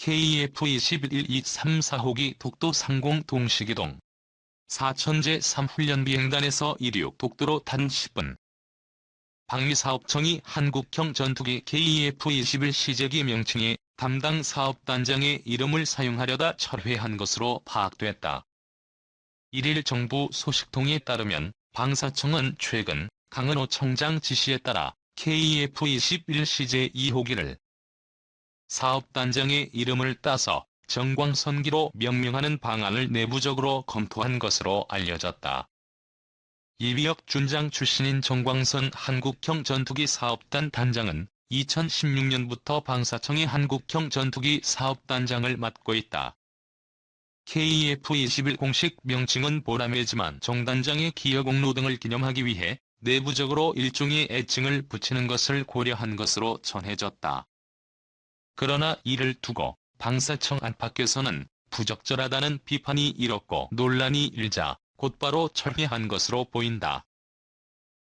KF-21-234호기 독도 상공 동식이동. 사천제 3훈련 비행단에서 이륙 독도로 단 10분. 방위사업청이 한국형 전투기 KF-21 시제기 명칭에 담당 사업단장의 이름을 사용하려다 철회한 것으로 파악됐다. 1일 정부 소식통에 따르면 방사청은 최근 강은호 청장 지시에 따라 KF-21 시제 2호기를 사업단장의 이름을 따서 정광선기로 명명하는 방안을 내부적으로 검토한 것으로 알려졌다. 예비역 준장 출신인 정광선 한국형 전투기 사업단 단장은 2016년부터 방사청의 한국형 전투기 사업단장을 맡고 있다. KF-21 공식 명칭은 보라매지만 정 단장의 기여 공로 등을 기념하기 위해 내부적으로 일종의 애칭을 붙이는 것을 고려한 것으로 전해졌다. 그러나 이를 두고 방사청 안팎에서는 부적절하다는 비판이 일었고 논란이 일자 곧바로 철회한 것으로 보인다.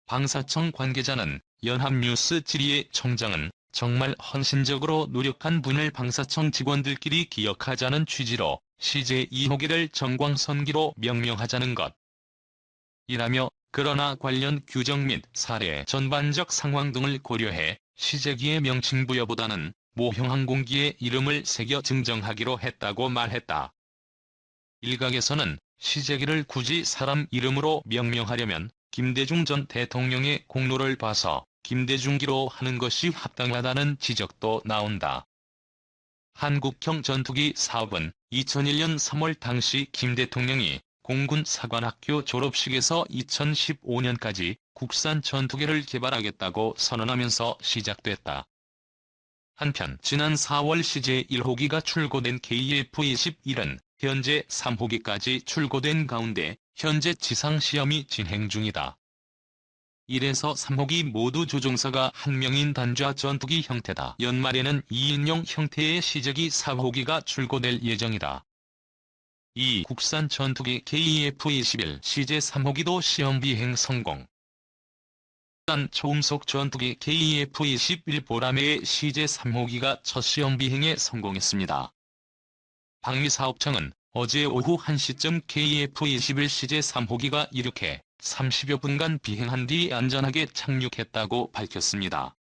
방사청 관계자는 연합뉴스 질의의 청장은 정말 헌신적으로 노력한 분을 방사청 직원들끼리 기억하자는 취지로 시제 2호기를 정광선기로 명명하자는 것 이라며 그러나 관련 규정 및 사례 전반적 상황 등을 고려해 시제기의 명칭 부여보다는 모형 항공기의 이름을 새겨 증정하기로 했다고 말했다. 일각에서는 시제기를 굳이 사람 이름으로 명명하려면 김대중 전 대통령의 공로를 봐서 김대중기로 하는 것이 합당하다는 지적도 나온다. 한국형 전투기 사업은 2001년 3월 당시 김 대통령이 공군사관학교 졸업식에서 2015년까지 국산 전투기를 개발하겠다고 선언하면서 시작됐다. 한편 지난 4월 시제 1호기가 출고된 KF-21은 현재 3호기까지 출고된 가운데 현재 지상시험이 진행 중이다. 1에서 3호기 모두 조종사가 1명인 단좌 전투기 형태다. 연말에는 2인용 형태의 시제기 4호기가 출고될 예정이다. 이 국산 전투기 KF-21 시제 3호기도 시험비행 성공. 국산 초음속 전투기 KF-21 보라매의 시제 3호기가 첫 시험비행에 성공했습니다. 방위사업청은 어제 오후 1시쯤 KF-21 시제 3호기가 이륙해 30여 분간 비행한 뒤 안전하게 착륙했다고 밝혔습니다.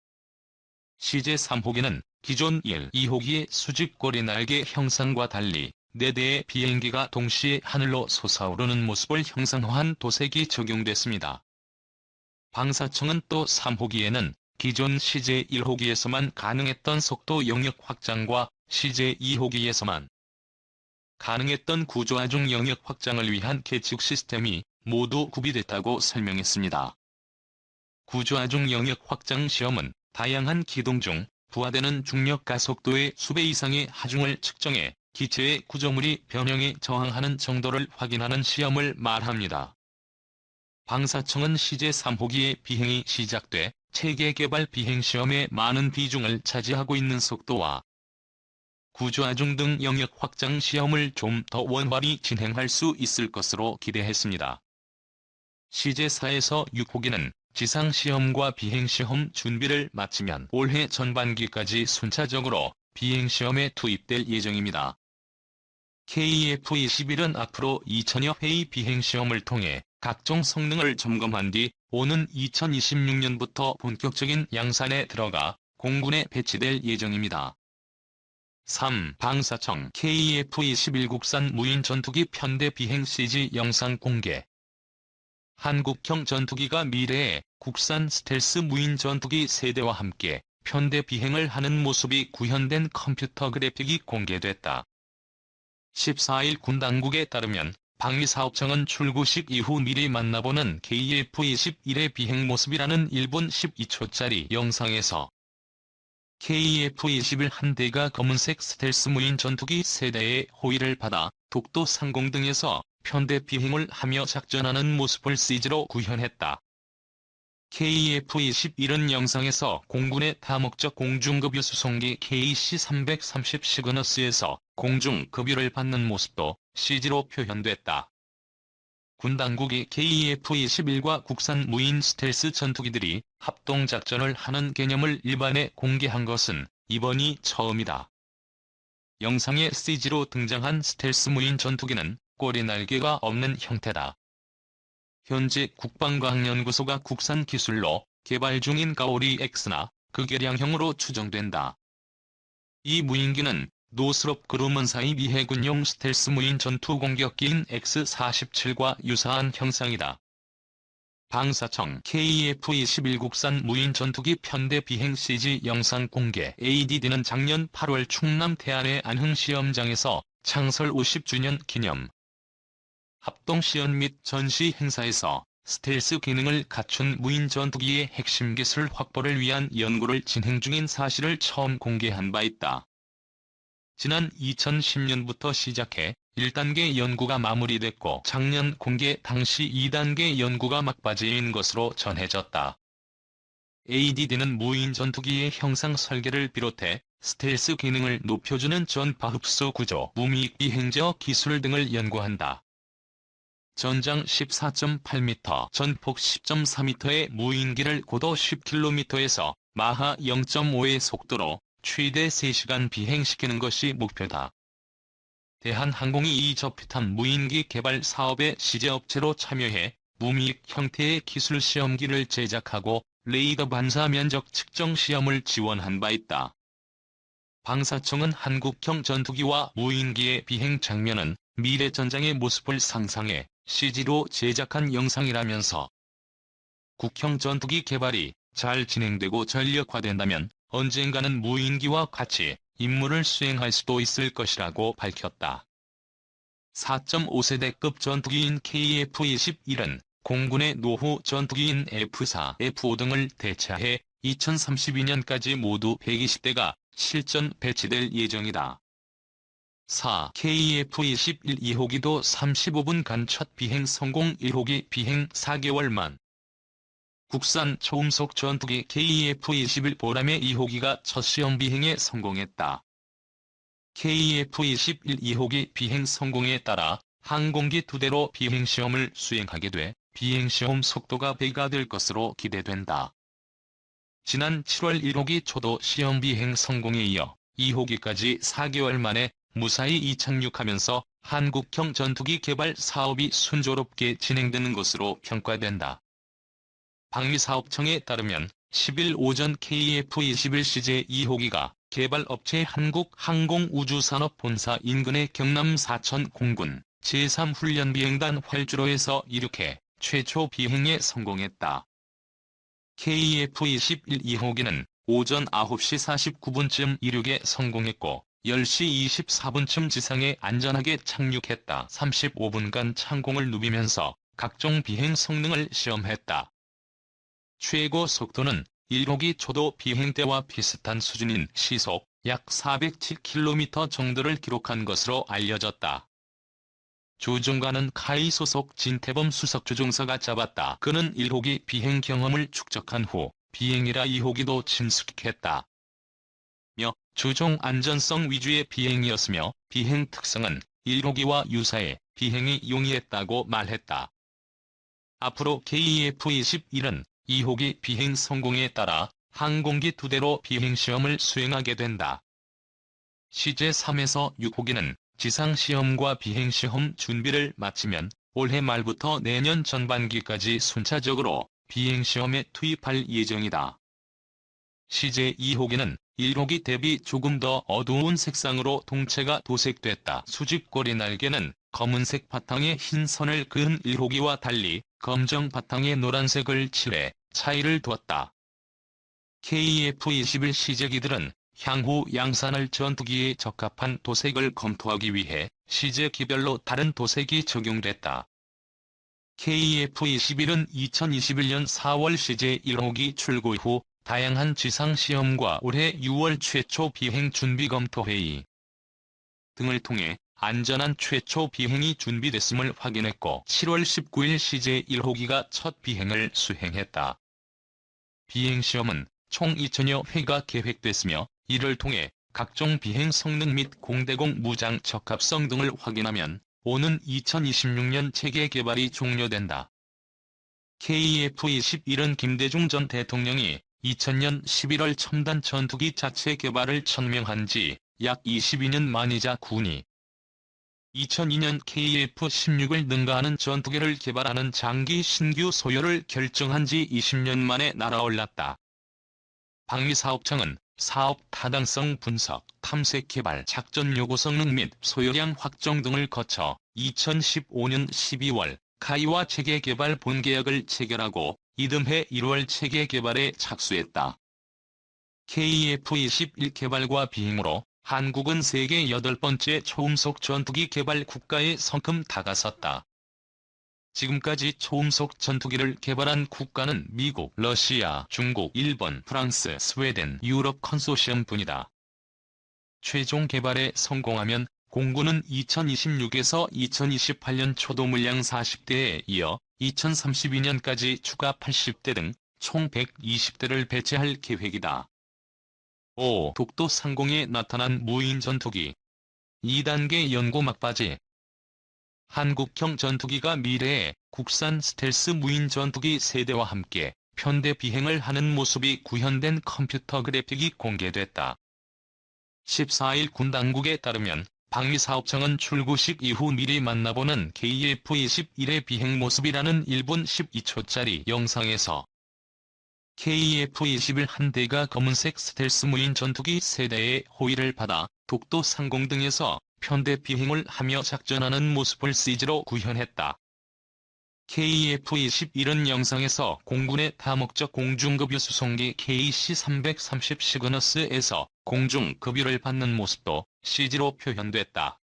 시제 3호기는 기존 1, 2호기의 수직고리 날개 형상과 달리 4대의 비행기가 동시에 하늘로 솟아오르는 모습을 형상화한 도색이 적용됐습니다. 방사청은 또 3호기에는 기존 시제 1호기에서만 가능했던 속도 영역 확장과 시제 2호기에서만 가능했던 구조하중 영역 확장을 위한 계측 시스템이 모두 구비됐다고 설명했습니다. 구조하중 영역 확장 시험은 다양한 기동 중 부하되는 중력 가속도의 수배 이상의 하중을 측정해 기체의 구조물이 변형에 저항하는 정도를 확인하는 시험을 말합니다. 방사청은 시제 3호기의 비행이 시작돼 체계 개발 비행 시험에 많은 비중을 차지하고 있는 속도와 구조하중 등 영역 확장 시험을 좀 더 원활히 진행할 수 있을 것으로 기대했습니다. 시제 4에서 6호기는 지상시험과 비행시험 준비를 마치면 올해 전반기까지 순차적으로 비행시험에 투입될 예정입니다. KF-21은 앞으로 2000여 회의 비행시험을 통해 각종 성능을 점검한 뒤 오는 2026년부터 본격적인 양산에 들어가 공군에 배치될 예정입니다. 3. 방사청 KF-21 국산 무인 전투기 편대 비행 CG 영상 공개. 한국형 전투기가 미래의 국산 스텔스 무인 전투기 세대와 함께 편대 비행을 하는 모습이 구현된 컴퓨터 그래픽이 공개됐다. 14일 군 당국에 따르면 방위사업청은 출고식 이후 미리 만나보는 KF-21의 비행 모습이라는 1분 12초짜리 영상에서 KF-21 한 대가 검은색 스텔스 무인 전투기 세대의 호위를 받아 독도 상공 등에서 편대 비행을 하며 작전하는 모습을 CG로 구현했다. KF-21은 영상에서 공군의 다목적 공중급유 수송기 KC-330 시그너스에서 공중급유를 받는 모습도 CG로 표현됐다. 군 당국이 KF-21과 국산 무인 스텔스 전투기들이 합동작전을 하는 개념을 일반에 공개한 것은 이번이 처음이다. 영상에 CG로 등장한 스텔스 무인 전투기는 꼬리 날개가 없는 형태다. 현재 국방과학연구소가 국산 기술로 개발 중인 가오리 X나 극개량형으로 추정된다. 이 무인기는 노스롭 그루먼사의 미 해군용 스텔스 무인 전투 공격기인 X-47과 유사한 형상이다. 방사청 KF-21 국산 무인 전투기 편대 비행 CG 영상 공개. ADD는 작년 8월 충남 태안의 안흥시험장에서 창설 50주년 기념 합동시연 및 전시 행사에서 스텔스 기능을 갖춘 무인 전투기의 핵심 기술 확보를 위한 연구를 진행 중인 사실을 처음 공개한 바 있다. 지난 2010년부터 시작해 1단계 연구가 마무리됐고 작년 공개 당시 2단계 연구가 막바지인 것으로 전해졌다. ADD는 무인 전투기의 형상 설계를 비롯해 스텔스 기능을 높여주는 전파 흡수 구조, 무미익 비행저 기술 등을 연구한다. 전장 14.8m, 전폭 10.4m의 무인기를 고도 10km에서 마하 0.5의 속도로 최대 3시간 비행시키는 것이 목표다. 대한항공이 이 저피탄 무인기 개발 사업에 시제업체로 참여해 무미익 형태의 기술 시험기를 제작하고 레이더 반사 면적 측정 시험을 지원한 바 있다. 방사청은 한국형 전투기와 무인기의 비행 장면은 미래 전장의 모습을 상상해 CG로 제작한 영상이라면서 국형 전투기 개발이 잘 진행되고 전력화된다면 언젠가는 무인기와 같이 임무를 수행할 수도 있을 것이라고 밝혔다. 4.5세대급 전투기인 KF-21은 공군의 노후 전투기인 F-4, F-5 등을 대체해 2032년까지 모두 120대가 실전 배치될 예정이다. 4. KF-21 2호기도 35분간 첫 비행 성공. 1호기 비행 4개월 만. 국산 초음속 전투기 KF-21 보람의 2호기가 첫 시험 비행에 성공했다. KF-21 2호기 비행 성공에 따라 항공기 2대로 비행시험을 수행하게 돼 비행시험 속도가 배가 될 것으로 기대된다. 지난 7월 1호기 초도 시험 비행 성공에 이어 2호기까지 4개월 만에 무사히 이착륙하면서 한국형 전투기 개발 사업이 순조롭게 진행되는 것으로 평가된다. 방위사업청에 따르면 10일 오전 KF-21CJ 2호기가 개발업체 한국항공우주산업본사 인근의 경남 사천 공군 제3훈련비행단 활주로에서 이륙해 최초 비행에 성공했다. KF-21 2호기는 오전 9시 49분쯤 이륙에 성공했고 10시 24분쯤 지상에 안전하게 착륙했다. 35분간 창공을 누비면서 각종 비행 성능을 시험했다. 최고 속도는 1호기 초도 비행 때와 비슷한 수준인 시속 약 407km 정도를 기록한 것으로 알려졌다. 조종관은 카이 소속 진태범 수석조종사가 잡았다. 그는 1호기 비행 경험을 축적한 후 비행이라 2호기도 침수했다. 조종 안전성 위주의 비행이었으며 비행 특성은 1호기와 유사해 비행이 용이했다고 말했다. 앞으로 KF-21은 2호기 비행 성공에 따라 항공기 2대로 비행시험을 수행하게 된다. 시제 3에서 6호기는 지상시험과 비행시험 준비를 마치면 올해 말부터 내년 전반기까지 순차적으로 비행시험에 투입할 예정이다. 시제 2호기는 1호기 대비 조금 더 어두운 색상으로 동체가 도색됐다. 수직꼬리 날개는 검은색 바탕에 흰 선을 그은 1호기와 달리 검정 바탕에 노란색을 칠해 차이를 두었다. KF-21 시제기들은 향후 양산할 전투기에 적합한 도색을 검토하기 위해 시제기별로 다른 도색이 적용됐다. KF-21은 2021년 4월 시제 1호기 출고 후 다양한 지상시험과 올해 6월 최초 비행 준비검토회의 등을 통해 안전한 최초 비행이 준비됐음을 확인했고 7월 19일 시제 1호기가 첫 비행을 수행했다. 비행시험은 총 2000여 회가 계획됐으며 이를 통해 각종 비행 성능 및 공대공 무장 적합성 등을 확인하면 오는 2026년 체계 개발이 종료된다. KF-21은 김대중 전 대통령이 2000년 11월 첨단 전투기 자체 개발을 천명한 지 약 22년 만이자 군이 2002년 KF-16을 능가하는 전투기를 개발하는 장기 신규 소요를 결정한 지 20년 만에 날아올랐다. 방위사업청은 사업 타당성 분석, 탐색 개발, 작전 요구 성능 및 소요량 확정 등을 거쳐 2015년 12월 카이와 체계 개발 본계약을 체결하고 이듬해 1월 체계 개발에 착수했다. KF-21 개발과 비행으로 한국은 세계 8번째 초음속 전투기 개발 국가에 성큼 다가섰다. 지금까지 초음속 전투기를 개발한 국가는 미국, 러시아, 중국, 일본, 프랑스, 스웨덴, 유럽 컨소시엄 뿐이다. 최종 개발에 성공하면 공군은 2026에서 2028년 초도 물량 40대에 이어 2032년까지 추가 80대 등 총 120대를 배치할 계획이다. 5. 독도 상공에 나타난 무인 전투기. 2단계 연구 막바지. 한국형 전투기가 미래의 국산 스텔스 무인 전투기 세대와 함께 편대 비행을 하는 모습이 구현된 컴퓨터 그래픽이 공개됐다. 14일 군 당국에 따르면 방위사업청은 출구식 이후 미리 만나보는 KF-21의 비행 모습이라는 1분 12초짜리 영상에서 KF-21 한 대가 검은색 스텔스 무인 전투기 세대의 호위를 받아 독도 상공 등에서 편대 비행을 하며 작전하는 모습을 CG로 구현했다. KF-21은 영상에서 공군의 다목적 공중급유 수송기 KC-330 시그너스에서 공중급유를 받는 모습도 CG로 표현됐다.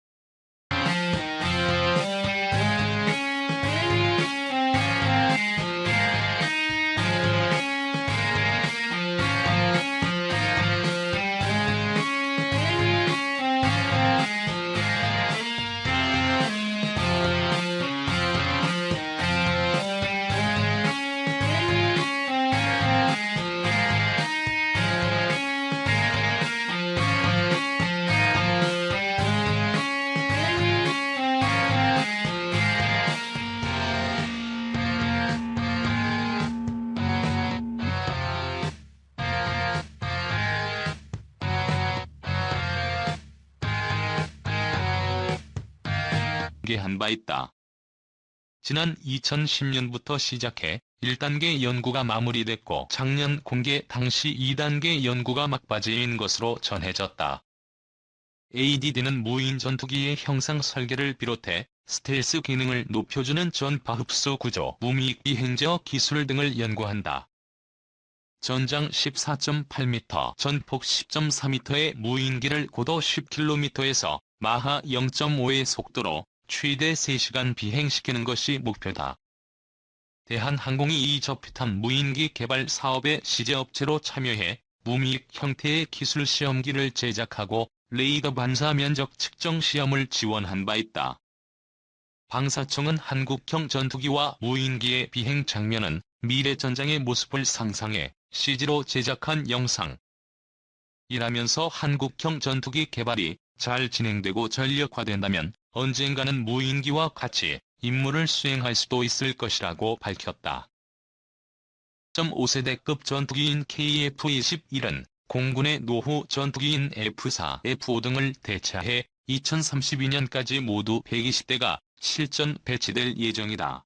공개한 바 있다. 지난 2010년부터 시작해 1단계 연구가 마무리됐고 작년 공개 당시 2단계 연구가 막바지인 것으로 전해졌다. ADD는 무인 전투기의 형상 설계를 비롯해 스텔스 기능을 높여주는 전파 흡수 구조, 무미익 비행저 기술 등을 연구한다. 전장 14.8m, 전폭 10.4m의 무인기를 고도 10km에서 마하 0.5의 속도로 최대 3시간 비행시키는 것이 목표다. 대한항공이 이 저피탄 무인기 개발 사업에 시제업체로 참여해 무미익 형태의 기술 시험기를 제작하고 레이더 반사 면적 측정 시험을 지원한 바 있다. 방사청은 한국형 전투기와 무인기의 비행 장면은 미래 전장의 모습을 상상해 CG로 제작한 영상. 이라면서 한국형 전투기 개발이 잘 진행되고 전력화된다면 언젠가는 무인기와 같이 임무를 수행할 수도 있을 것이라고 밝혔다. 5세대급 전투기인 KF-21은 공군의 노후 전투기인 F-4, F-5 등을 대체해 2032년까지 모두 120대가 실전 배치될 예정이다.